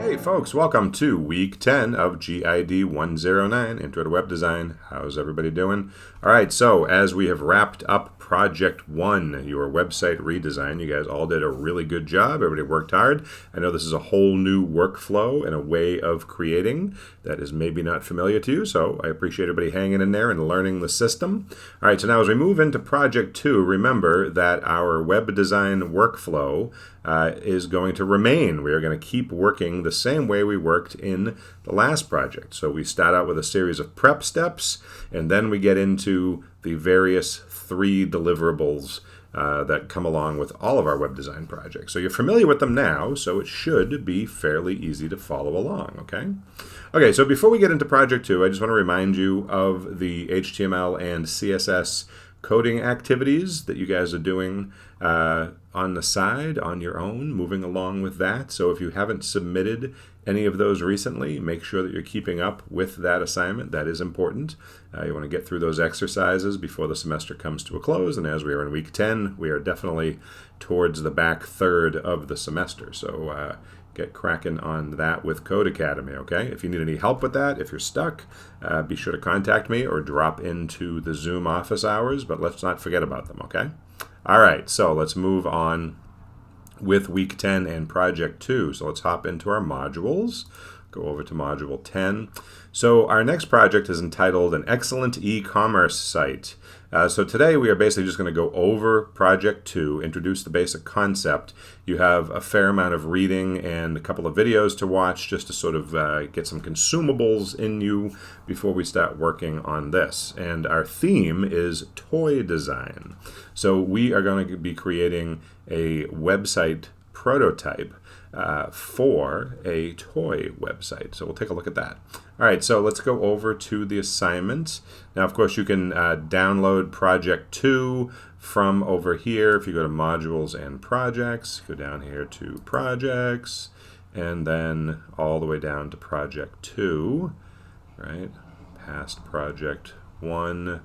Hey folks, welcome to week 10 of GID 109, Intro to Web Design. How's everybody doing? All right, so as we have wrapped up Project 1, your website redesign, you guys all did a really good job. Everybody worked hard. I know this is a whole new workflow and a way of creating that is maybe not familiar to you, so I appreciate everybody hanging in there and learning the system. All right, so now as we move into Project 2, remember that our web design workflow is going to remain. We are going to keep working the same way we worked in the last project. So we start out with a series of prep steps, and then we get into the various 3 deliverables that come along with all of our web design projects. So you're familiar with them now, so it should be fairly easy to follow along, okay? Okay, so before we get into Project 2, I just want to remind you of the HTML and CSS coding activities that you guys are doing on the side, on your own, moving along with that. So if you haven't submitted any of those recently, make sure that you're keeping up with that assignment. That is important. You want to get through those exercises before the semester comes to a close. And as we are in week 10, we are definitely towards the back third of the semester. So get cracking on that with Code Academy, okay? If you need any help with that, if you're stuck, be sure to contact me or drop into the Zoom office hours, but let's not forget about them, okay? All right, so let's move on with week 10 and project 2. So let's hop into our modules. Go over to module 10. So our next project is entitled An Excellent E-Commerce Site. So today we are basically just going to go over project 2, introduce the basic concept. You have a fair amount of reading and a couple of videos to watch just to sort of get some consumables in you before we start working on this. And our theme is toy design. So we are going to be creating a website prototype for a toy website. So we'll take a look at that. All right, so let's go over to the assignment. Now, of course, you can download Project 2 from over here. If you go to Modules and Projects, go down here to Projects, and then all the way down to Project 2, right? Past Project 1,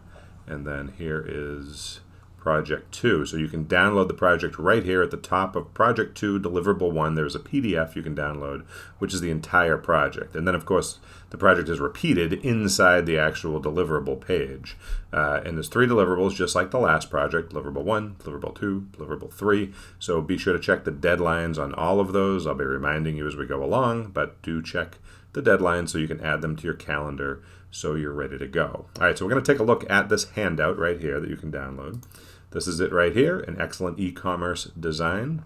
and then here is Project 2. So you can download the project right here at the top of Project 2, Deliverable 1. There's a PDF you can download, which is the entire project. And then, of course, the project is repeated inside the actual deliverable page. And there's 3 deliverables, just like the last project, Deliverable 1, Deliverable 2, Deliverable 3. So be sure to check the deadlines on all of those. I'll be reminding you as we go along, but do check the deadlines so you can add them to your calendar so you're ready to go. All right, so we're going to take a look at this handout right here that you can download. This is it right here, An Excellent E-Commerce Design.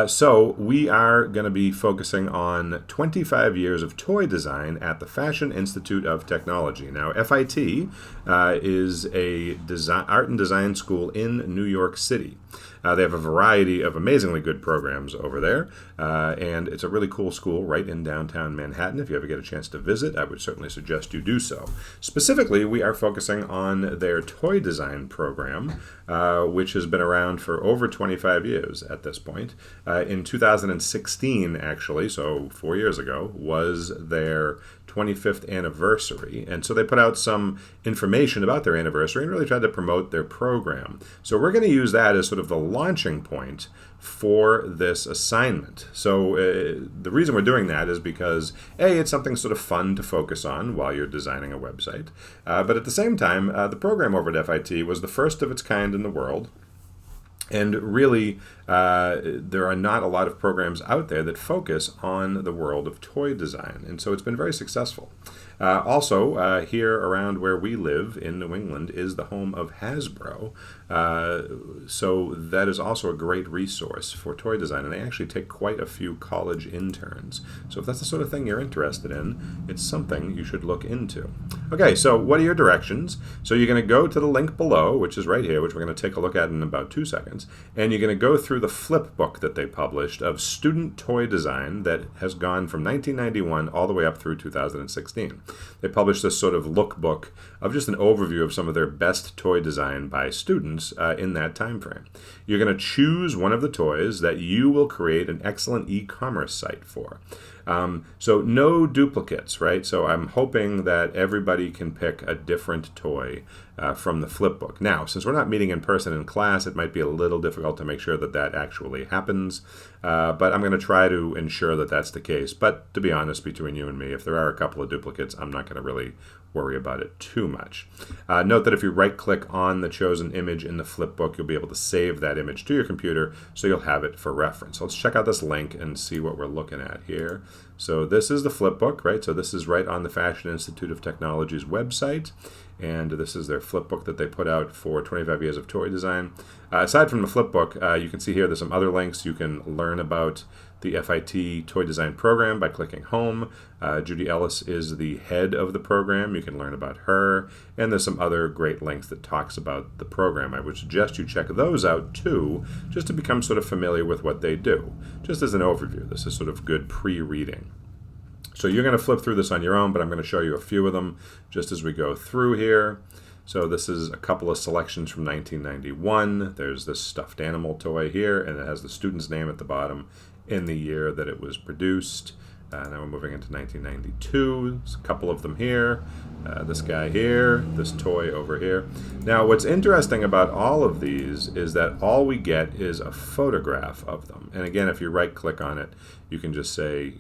So we are going to be focusing on 25 years of toy design at the Fashion Institute of Technology. Now, FIT is a art and design school in New York City. They have a variety of amazingly good programs over there, and it's a really cool school right in downtown Manhattan. If you ever get a chance to visit, I would certainly suggest you do so. Specifically, we are focusing on their toy design program, which has been around for over 25 years at this point. In 2016, actually, so 4 years ago, was their 25th anniversary. And so they put out some information about their anniversary and really tried to promote their program. So we're going to use that as sort of the launching point for this assignment. So the reason we're doing that is because, A, it's something sort of fun to focus on while you're designing a website. But at the same time, the program over at FIT was the first of its kind in the world. And really, there are not a lot of programs out there that focus on the world of toy design. And so it's been very successful. Also, here around where we live in New England is the home of Hasbro. So that is also a great resource for toy design. And they actually take quite a few college interns. So if that's the sort of thing you're interested in, it's something you should look into. Okay, so what are your directions? So you're going to go to the link below, which is right here, which we're going to take a look at in about 2 seconds. And you're going to go through the flip book that they published of student toy design that has gone from 1991 all the way up through 2016. They published this sort of lookbook of just an overview of some of their best toy design by students in that time frame. You're going to choose one of the toys that you will create an excellent e-commerce site for. So no duplicates, right? So I'm hoping that everybody can pick a different toy from the flipbook. Now, since we're not meeting in person in class, it might be a little difficult to make sure that that actually happens. But I'm going to try to ensure that that's the case. But to be honest, between you and me, if there are a couple of duplicates, I'm not going to really worry about it too much. Note that if you right-click on the chosen image in the flipbook, you'll be able to save that image to your computer, so you'll have it for reference. So let's check out this link and see what we're looking at here. So this is the flipbook, right? So this is right on the Fashion Institute of Technology's website, and this is their flipbook that they put out for 25 years of toy design. Aside from the flipbook, you can see here there's some other links. You can learn about the FIT Toy Design Program by clicking Home. Judy Ellis is the head of the program. You can learn about her, and there's some other great links that talks about the program. I would suggest you check those out too, just to become sort of familiar with what they do. Just as an overview, this is sort of good pre-reading. So you're going to flip through this on your own, but I'm going to show you a few of them just as we go through here. So this is a couple of selections from 1991. There's this stuffed animal toy here, and it has the student's name at the bottom in the year that it was produced. Now we're moving into 1992. There's a couple of them here. This guy here, this toy over here. Now what's interesting about all of these is that all we get is a photograph of them. And again, if you right click on it, you can just say,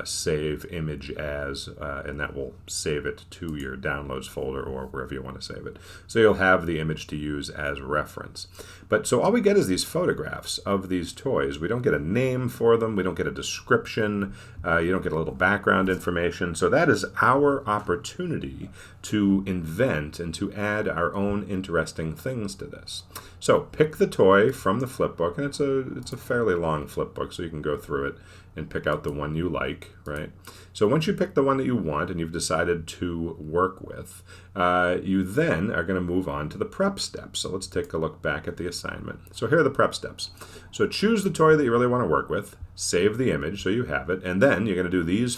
save image as, and that will save it to your downloads folder or wherever you want to save it. So you'll have the image to use as reference. But so all we get is these photographs of these toys. We don't get a name for them. We don't get a description. You don't get a little background information. So that is our opportunity to invent and to add our own interesting things to this. So pick the toy from the flipbook, and it's a fairly long flipbook, so you can go through it and pick out the one you like, right? So once you pick the one that you want and you've decided to work with, you then are going to move on to the prep steps. So let's take a look back at the assignment. So here are the prep steps. So choose the toy that you really want to work with, save the image so you have it, and then you're going to do these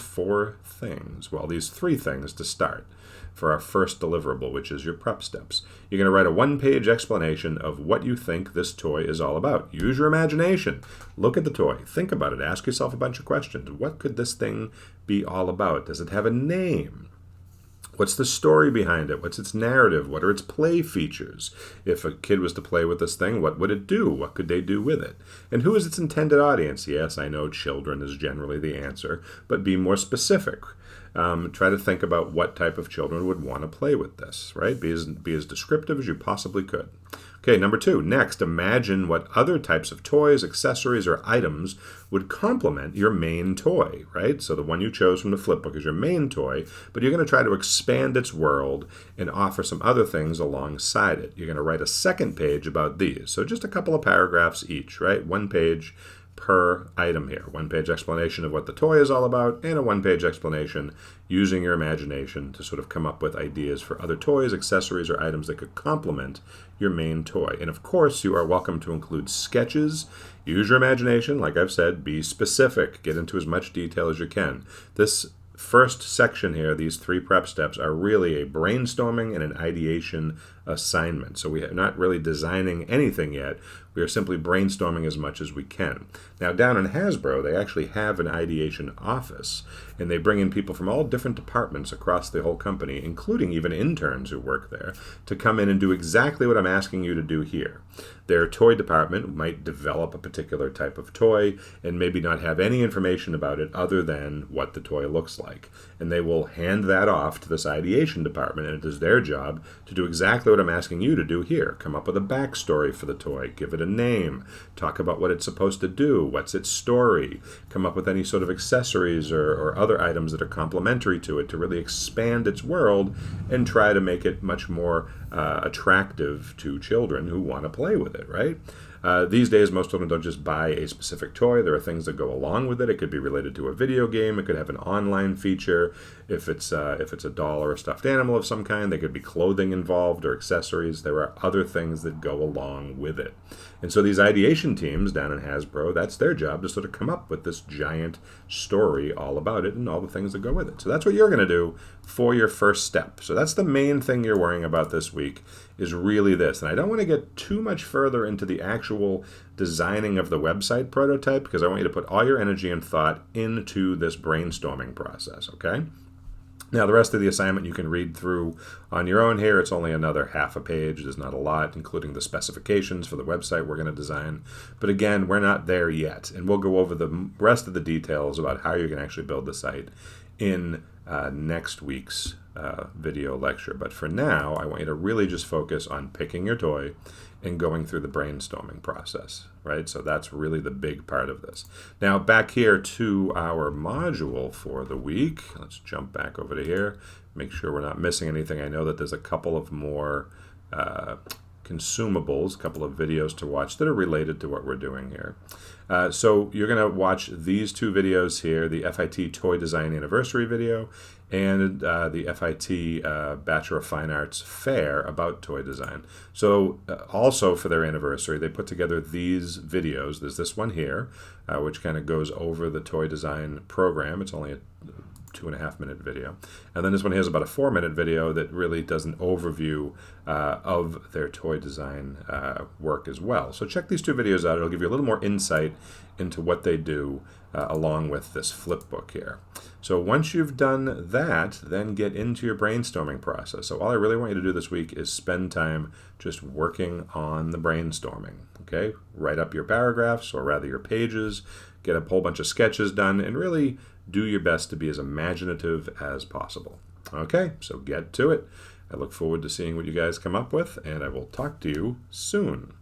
these three things to start for our first deliverable, which is your prep steps. You're going to write a one-page explanation of what you think this toy is all about. Use your imagination. Look at the toy. Think about it. Ask yourself a bunch of questions. What could this thing be all about? Does it have a name? What's the story behind it? What's its narrative? What are its play features? If a kid was to play with this thing, what would it do? What could they do with it? And who is its intended audience? Yes, I know children is generally the answer, but be more specific. Try to think about what type of children would want to play with this, right? Be as descriptive as you possibly could. Okay, number 2. Next, imagine what other types of toys, accessories, or items would complement your main toy, right? So the one you chose from the flipbook is your main toy, but you're going to try to expand its world and offer some other things alongside it. You're going to write a second page about these. So just a couple of paragraphs each, right? One page per item here. One-page explanation of what the toy is all about, and a one-page explanation using your imagination to sort of come up with ideas for other toys, accessories, or items that could complement your main toy. And of course, you are welcome to include sketches. Use your imagination. Like I've said, be specific. Get into as much detail as you can. This first section here, these 3 prep steps, are really a brainstorming and an ideation assignment. So we are not really designing anything yet. We are simply brainstorming as much as we can. Now down in Hasbro, they actually have an ideation office, and they bring in people from all different departments across the whole company, including even interns who work there, to come in and do exactly what I'm asking you to do here. Their toy department might develop a particular type of toy and maybe not have any information about it other than what the toy looks like. And they will hand that off to this ideation department, and it is their job to do exactly what I'm asking you to do here. Come up with a backstory for the toy, give it a name, talk about what it's supposed to do, what's its story, come up with any sort of accessories or other items that are complementary to it to really expand its world and try to make it much more attractive to children who want to play with it, right? These days, most children don't just buy a specific toy. There are things that go along with it. It could be related to a video game. It could have an online feature. If it's a doll or a stuffed animal of some kind, there could be clothing involved or accessories. There are other things that go along with it. And so these ideation teams down in Hasbro, that's their job to sort of come up with this giant story all about it and all the things that go with it. So that's what you're going to do for your first step. So that's the main thing you're worrying about this week, is really this. And I don't want to get too much further into the actual designing of the website prototype, because I want you to put all your energy and thought into this brainstorming process, okay? Now, the rest of the assignment you can read through on your own here. It's only another half a page. There's not a lot, including the specifications for the website we're going to design. But again, we're not there yet. And we'll go over the rest of the details about how you can actually build the site in next week's video lecture. But for now, I want you to really just focus on picking your toy and going through the brainstorming process, right? So that's really the big part of this. Now, back here to our module for the week. Let's jump back over to here, make sure we're not missing anything. I know that there's a couple of more consumables, a couple of videos to watch that are related to what we're doing here. So you're going to watch these two videos here, the FIT Toy Design Anniversary video and the FIT Bachelor of Fine Arts Fair about toy design. So also for their anniversary, they put together these videos. There's this one here, which kind of goes over the toy design program. It's only a 2.5-minute video. And then this one here is about a 4-minute video that really does an overview of their toy design work as well. So check these two videos out. It'll give you a little more insight into what they do along with this flip book here. So once you've done that, then get into your brainstorming process. So all I really want you to do this week is spend time just working on the brainstorming. Okay? Write up your paragraphs, or rather your pages, get a whole bunch of sketches done, and really do your best to be as imaginative as possible. Okay, so get to it. I look forward to seeing what you guys come up with, and I will talk to you soon.